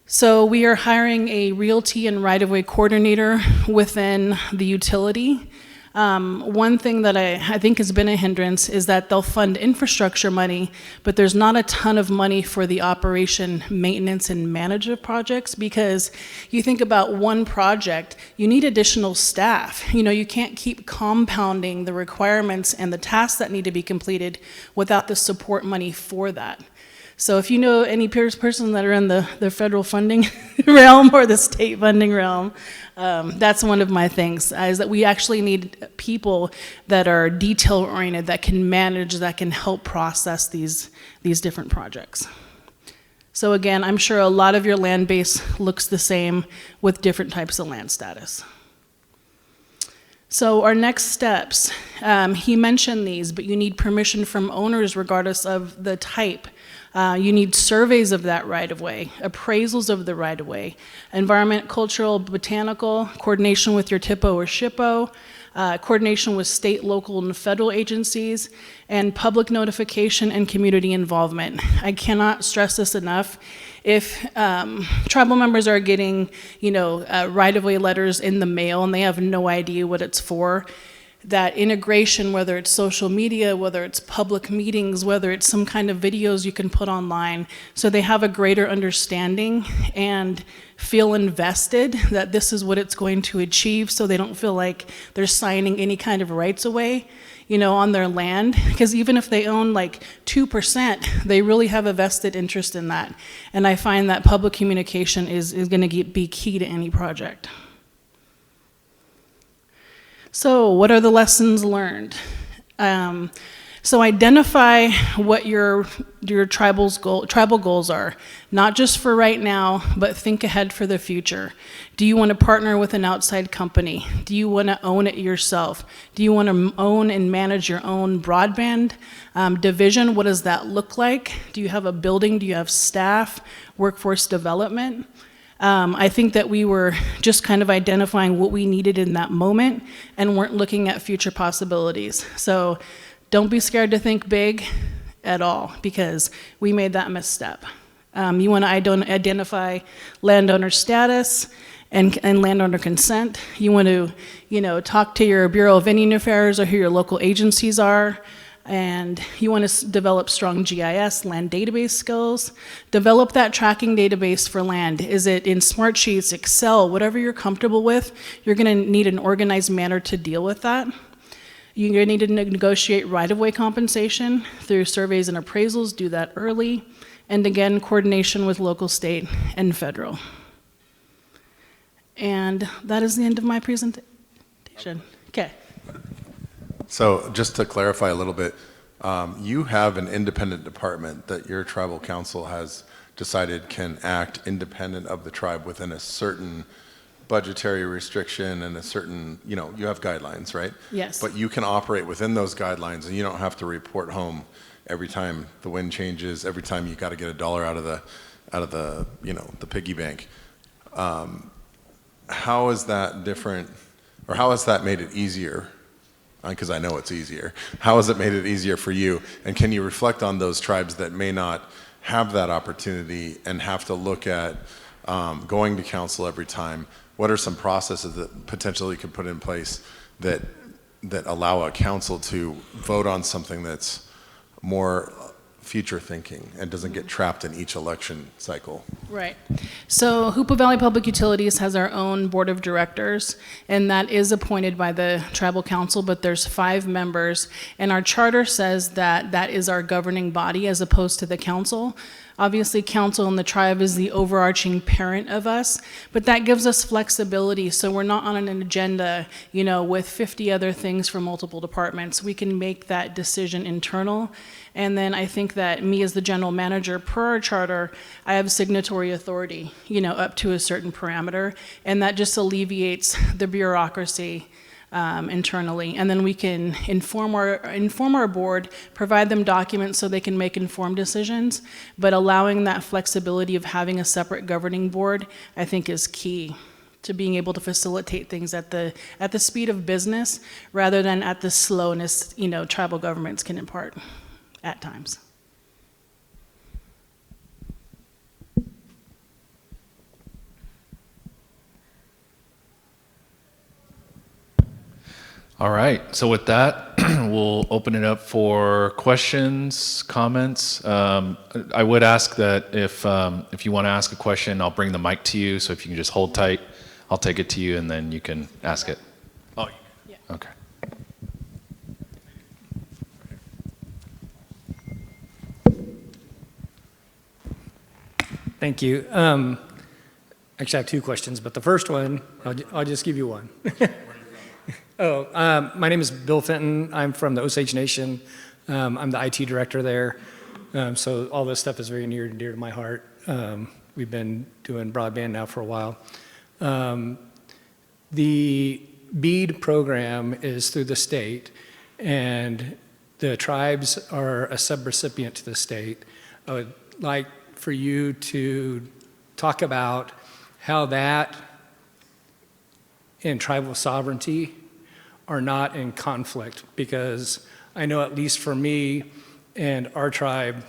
So we are hiring a realty and right-of-way coordinator within the utility. One thing that I think has been a hindrance is that they'll fund infrastructure money, but there's not a ton of money for the operation, maintenance, and management projects, because you think about one project, you need additional staff. You know, you can't keep compounding the requirements and the tasks that need to be completed without the support money for that. So if you know any person that are in the federal funding realm or the state funding realm, that's one of my things, is that we actually need people that are detail-oriented, that can manage, that can help process these different projects. So again, I'm sure a lot of your land base looks the same with different types of land status. So our next steps, he mentioned these, but you need permission from owners regardless of the type. You need surveys of that right-of-way, appraisals of the right-of-way, environment, cultural, botanical, coordination with your TIPO or SHPO, coordination with state, local, and federal agencies, and public notification and community involvement. I cannot stress this enough. If tribal members are getting, right-of-way letters in the mail and they have no idea what it's for, that integration, whether it's social media, whether it's public meetings, whether it's some kind of videos you can put online, so they have a greater understanding and feel invested that this is what it's going to achieve, so they don't feel like they're signing any kind of rights away, on their land. Because even if they own like 2%, they really have a vested interest in that. And I find that public communication is going to be key to any project. So what are the lessons learned? So identify what your tribal goals are, not just for right now, but think ahead for the future. Do you want to partner with an outside company? Do you want to own it yourself? Do you want to own and manage your own broadband division? What does that look like? Do you have a building? Do you have staff? Workforce development? I think that we were just kind of identifying what we needed in that moment and weren't looking at future possibilities. So don't be scared to think big at all, because we made that misstep. You want to identify landowner status and landowner consent. You want to, talk to your Bureau of Indian Affairs or who your local agencies are. And you want to develop strong GIS, land database skills. Develop that tracking database for land. Is it in Smartsheets, Excel, whatever you're comfortable with? You're going to need an organized manner to deal with that. You're going to need to negotiate right-of-way compensation through surveys and appraisals. Do that early. And again, coordination with local, state, and federal. And that is the end of my presentation. Okay. So just to clarify a little bit, you have an independent department that your tribal council has decided can act independent of the tribe within a certain budgetary restriction and a certain, you have guidelines, right? Yes. But you can operate within those guidelines, and you don't have to report home every time the wind changes, every time you got to get $1 out of the the piggy bank. How is that different, or how has that made it easier? Because I know it's easier. How has it made it easier for you? And can you reflect on those tribes that may not have that opportunity and have to look at going to council every time? What are some processes that potentially could put in place that allow a council to vote on something that's more future thinking and doesn't get trapped in each election cycle? Right. So Hoopa Valley Public Utilities has our own board of directors, and that is appointed by the tribal council, but there's 5 members, and our charter says that that is our governing body as opposed to the council. Obviously, council and the tribe is the overarching parent of us, but that gives us flexibility, so we're not on an agenda, with 50 other things for multiple departments. We can make that decision internal, and then I think that me as the general manager, per our charter, I have signatory authority, up to a certain parameter, and that just alleviates the bureaucracy internally, and then we can inform our board, provide them documents so they can make informed decisions, but allowing that flexibility of having a separate governing board, I think, is key to being able to facilitate things at the speed of business rather than at the slowness tribal governments can impart at times. All right, so with that, we'll open it up for questions, comments. I would ask that if you want to ask a question, I'll bring the mic to you, so if you can just hold tight, I'll take it to you, and then you can ask it. Oh, yeah. Okay. Thank you. Actually, I have two questions, but the first one, I'll just give you one. My name is Bill Fenton. I'm from the Osage Nation. I'm the IT director there. So all this stuff is very near and dear to my heart. We've been doing broadband now for a while. The BEAD program is through the state, and the tribes are a subrecipient to the state. I would like for you to talk about how that and tribal sovereignty are not in conflict, because I know, at least for me and our tribe,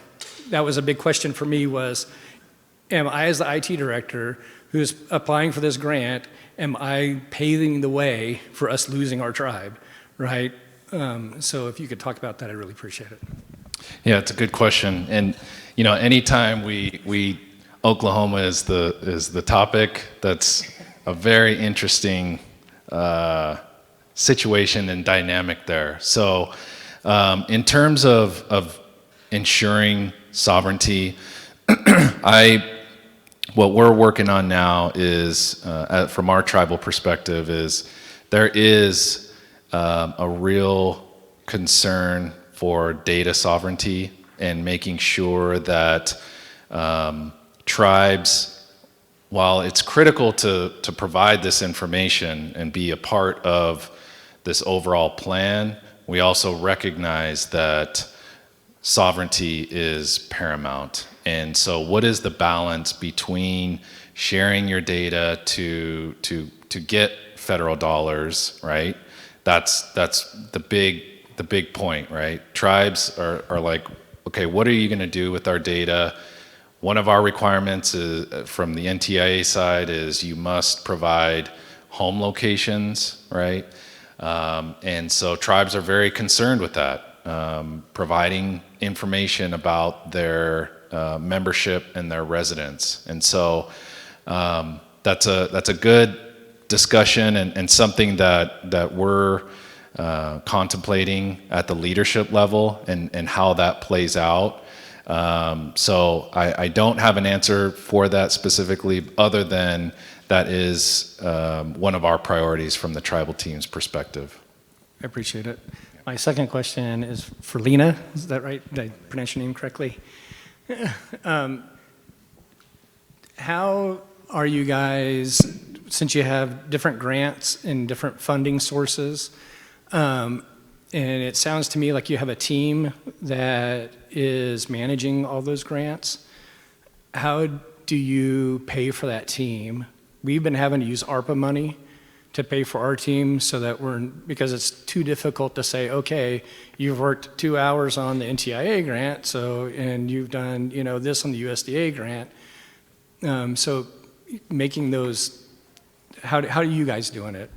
that was a big question for me, was, am I, as the IT director who's applying for this grant, am I paving the way for us losing our tribe, right? So if you could talk about that, I'd really appreciate it. Yeah, it's a good question. And anytime we Oklahoma is the topic, that's a very interesting situation and dynamic there. So in terms of ensuring sovereignty, what we're working on now is, from our tribal perspective, is there is a real concern for data sovereignty and making sure that tribes, while it's critical to provide this information and be a part of this overall plan, we also recognize that sovereignty is paramount. And so what is the balance between sharing your data to get federal dollars, right? That's the big point, right? Tribes are like, okay, what are you gonna do with our data? One of our requirements is, from the NTIA side, is you must provide home locations, right? And so tribes are very concerned with that, providing information about their membership and their residents. And so that's a good discussion and something that we're contemplating at the leadership level and how that plays out. So I don't have an answer for that specifically, other than that is one of our priorities from the tribal team's perspective. I appreciate it. My second question is for Linnea. Is that right? Did I pronounce your name correctly? How are you guys, since you have different grants and different funding sources, and it sounds to me like you have a team that is managing all those grants, how do you pay for that team? We've been having to use ARPA money to pay for our team, so that because it's too difficult to say, okay, you've worked 2 hours on the NTIA grant, and you've done this on the USDA grant. So making those, how are you guys doing it?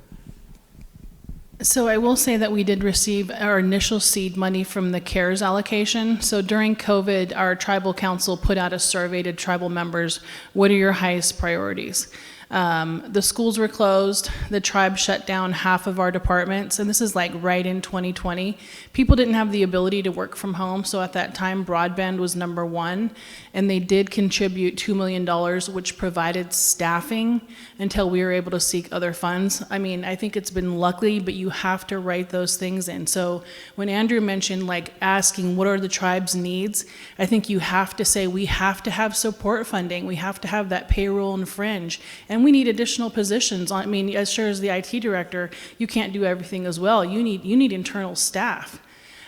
So I will say that we did receive our initial seed money from the CARES allocation. So during COVID, our tribal council put out a survey to tribal members, what are your highest priorities? The schools were closed. The tribe shut down half of our departments, and this is like right in 2020. People didn't have the ability to work from home, so at that time, broadband was number one, and they did contribute $2 million, which provided staffing until we were able to seek other funds. I mean, I think it's been lucky, but you have to write those things in. So when Andrew mentioned like asking what are the tribe's needs, I think you have to say we have to have support funding, we have to have that payroll and fringe, and we need additional positions. I mean, as sure as the IT director, you can't do everything as well. You need internal staff.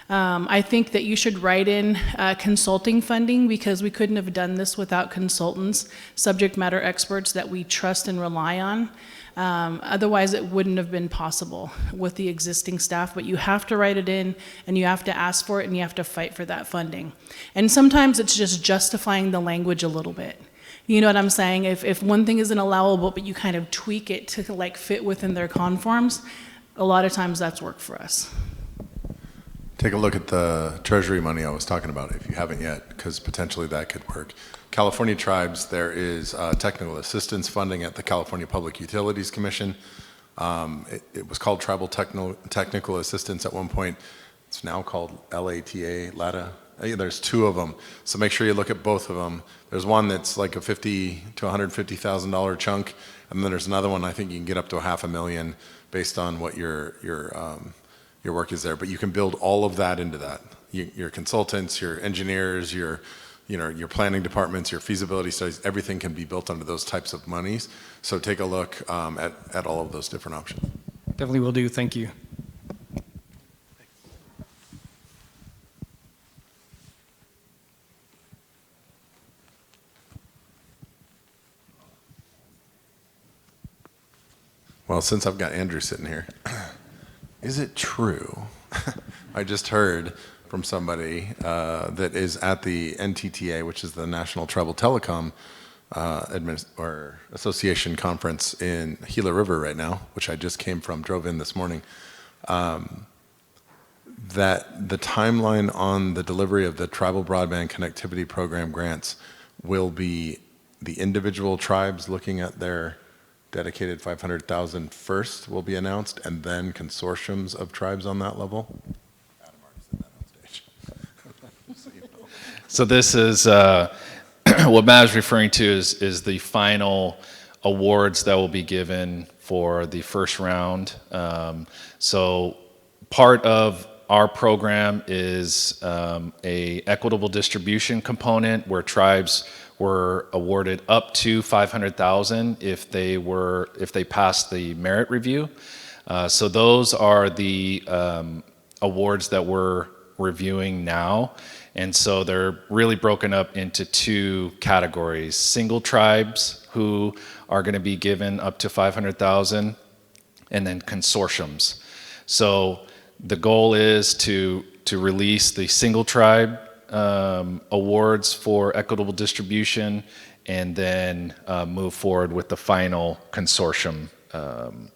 I think that you should write in consulting funding, because we couldn't have done this without consultants, subject matter experts that we trust and rely on. Otherwise, it wouldn't have been possible with the existing staff, but you have to write it in, and you have to ask for it, and you have to fight for that funding. And sometimes it's just justifying the language a little bit. You know what I'm saying? If one thing isn't allowable, but you kind of tweak it to like fit within their conforms, a lot of times that's worked for us. Take a look at the Treasury money I was talking about, if you haven't yet, because potentially that could work. California tribes, there is technical assistance funding at the California Public Utilities Commission. It was called Tribal Technical Assistance at one point. It's now called LATA. There's two of them, so make sure you look at both of them. There's one that's like a $50,000 to $150,000 chunk, and then there's another one I think you can get up to $500,000 based on what your work is there. But you can build all of that into that. Your consultants, your engineers, your planning departments, your feasibility studies, everything can be built under those types of monies. So take a look at all of those different options. Definitely will do. Thank you. Well, since I've got Andrew sitting here, is it true? I just heard from somebody that is at the NTTA, which is the National Tribal Telecom Association conference in Gila River right now, which I just drove in this morning, that the timeline on the delivery of the Tribal Broadband Connectivity Program grants will be the individual tribes looking at their dedicated 500,000 first will be announced, and then consortiums of tribes on that level. Adam already said that on stage. So, you know. So this is what Matt is referring to is the final awards that will be given for the first round. So part of our program is a equitable distribution component where tribes were awarded up to 500,000 if they passed the merit review. So those are the awards that we're reviewing now. And so they're really broken up into two categories: single tribes who are going to be given up to 500,000, and then consortiums. So the goal is to release the single tribe awards for equitable distribution, and then move forward with the final consortium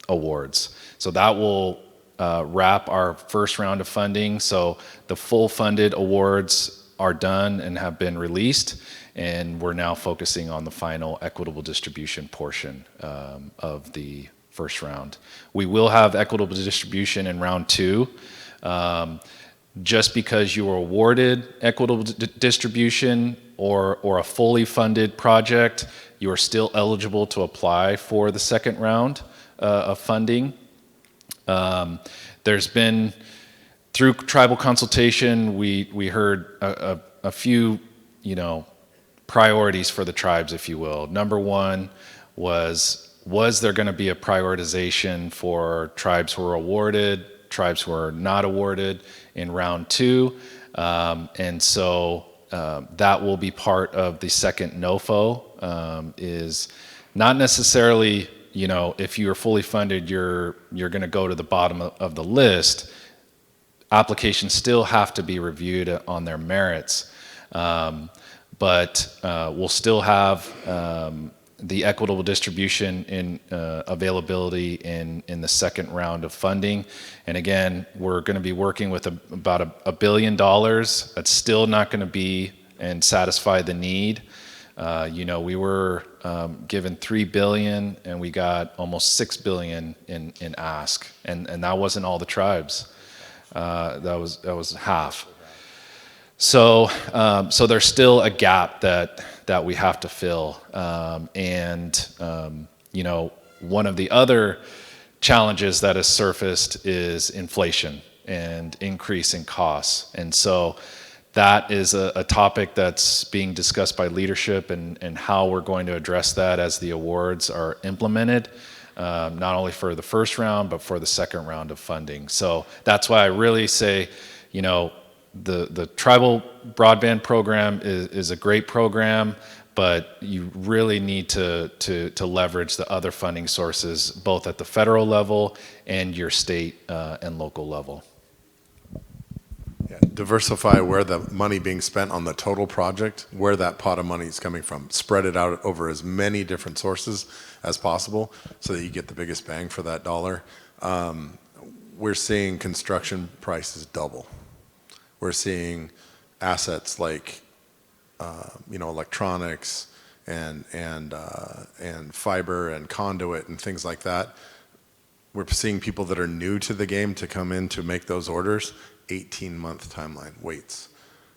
awards. So that will wrap our first round of funding. So the full funded awards are done and have been released, and we're now focusing on the final equitable distribution portion of the first round. We will have equitable distribution in round two. Just because you were awarded equitable distribution or a fully funded project, you are still eligible to apply for the second round of funding. There's been, through tribal consultation, we heard a few, priorities for the tribes, if you will. Number one was there going to be a prioritization for tribes who were awarded, tribes who were not awarded in round two? And so that will be part of the second NOFO, is not necessarily, if you are fully funded, you're going to go to the bottom of the list. Applications still have to be reviewed on their merits, but we'll still have the equitable distribution in availability in the second round of funding. And again, we're going to be working with about $1 billion. That's still not going to be and satisfy the need We were given $3 billion, and we got almost $6 billion in ask, and that wasn't all the tribes. That was half. So there's still a gap that we have to fill, one of the other challenges that has surfaced is inflation and increase in costs, and so that is a topic that's being discussed by leadership and how we're going to address that as the awards are implemented, not only for the first round, but for the second round of funding. So that's why I really say, the tribal broadband program is a great program, but you really need to leverage the other funding sources, both at the federal level and your state and local level. Yeah, diversify where the money being spent on the total project, where that pot of money is coming from. Spread it out over as many different sources as possible so that you get the biggest bang for that dollar. We're seeing construction prices double. We're seeing assets like electronics and fiber and conduit and things like that. We're seeing people that are new to the game to come in to make those orders. 18-month timeline waits.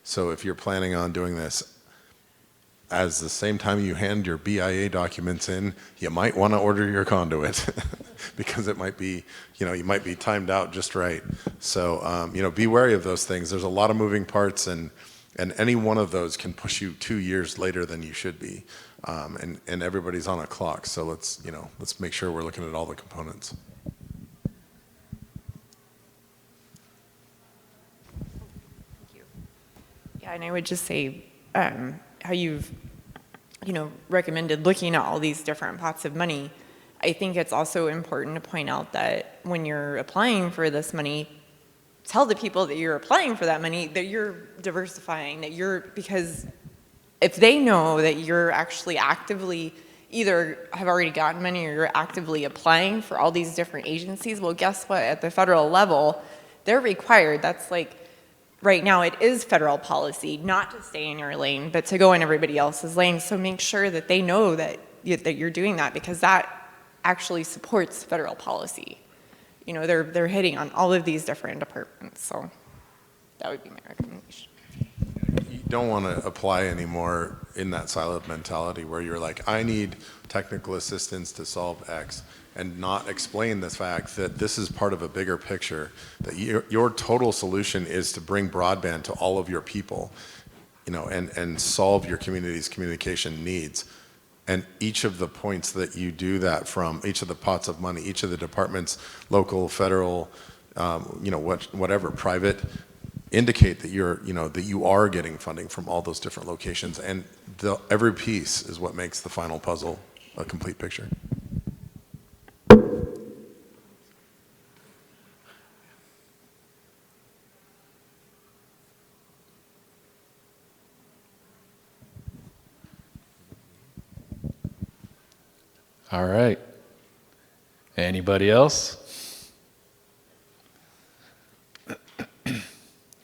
So if you're planning on doing this as the same time you hand your BIA documents in, you might want to order your conduit because it might be, you might be timed out just right. So, be wary of those things. There's a lot of moving parts, and any one of those can push you 2 years later than you should be. And everybody's on a clock. So let's make sure we're looking at all the components. Yeah, and I would just say how you've, recommended looking at all these different pots of money. I think it's also important to point out that when you're applying for this money, tell the people that you're applying for that money that you're diversifying, because if they know that you're actually actively either have already gotten money or you're actively applying for all these different agencies, well, guess what? At the federal level, they're required. That's like, right now it is federal policy not to stay in your lane, but to go in everybody else's lane. So make sure that they know that you're doing that, because that actually supports federal policy. They're hitting on all of these different departments. So that would be my recommendation. You don't want to apply anymore in that siloed mentality where you're like, I need technical assistance to solve X, and not explain the fact that this is part of a bigger picture, that your total solution is to bring broadband to all of your people, and solve your community's communication needs. And each of the points that you do that from, each of the pots of money, each of the departments, local, federal, whatever, private, indicate that that you are getting funding from all those different locations, and every piece is what makes the final puzzle a complete picture. All right. Anybody else?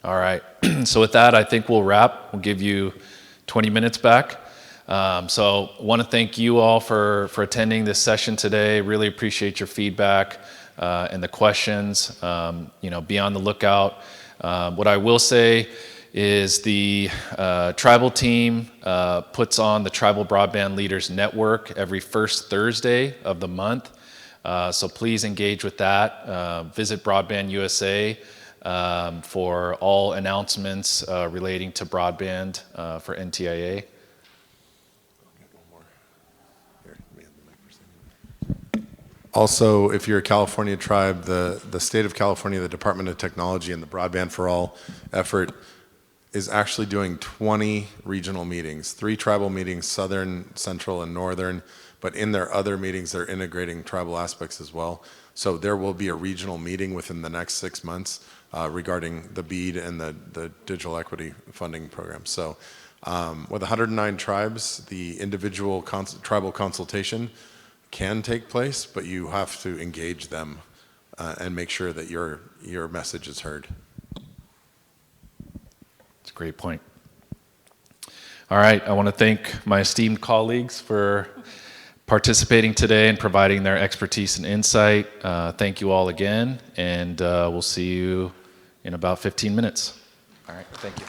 All right. So with that, I think we'll wrap. We'll give you 20 minutes back. So want to thank you all for attending this session today. Really appreciate your feedback and the questions. Be on the lookout. What I will say is the tribal team puts on the Tribal Broadband Leaders Network every first Thursday of the month. So please engage with that. Visit Broadband USA for all announcements relating to broadband for NTIA. Also, if you're a California tribe, the state of California, the Department of Technology, and the Broadband for All effort is actually doing 20 regional meetings, 3 tribal meetings, southern, central, and northern, but in their other meetings, they're integrating tribal aspects as well. So there will be a regional meeting within the next 6 months regarding the BEAD and the digital equity funding program. So with 109 tribes, the individual tribal consultation can take place, but you have to engage them and make sure that your message is heard. Great point. All right, I want to thank my esteemed colleagues for participating today and providing their expertise and insight. Thank you all again, and we'll see you in about 15 minutes. All right, thank you.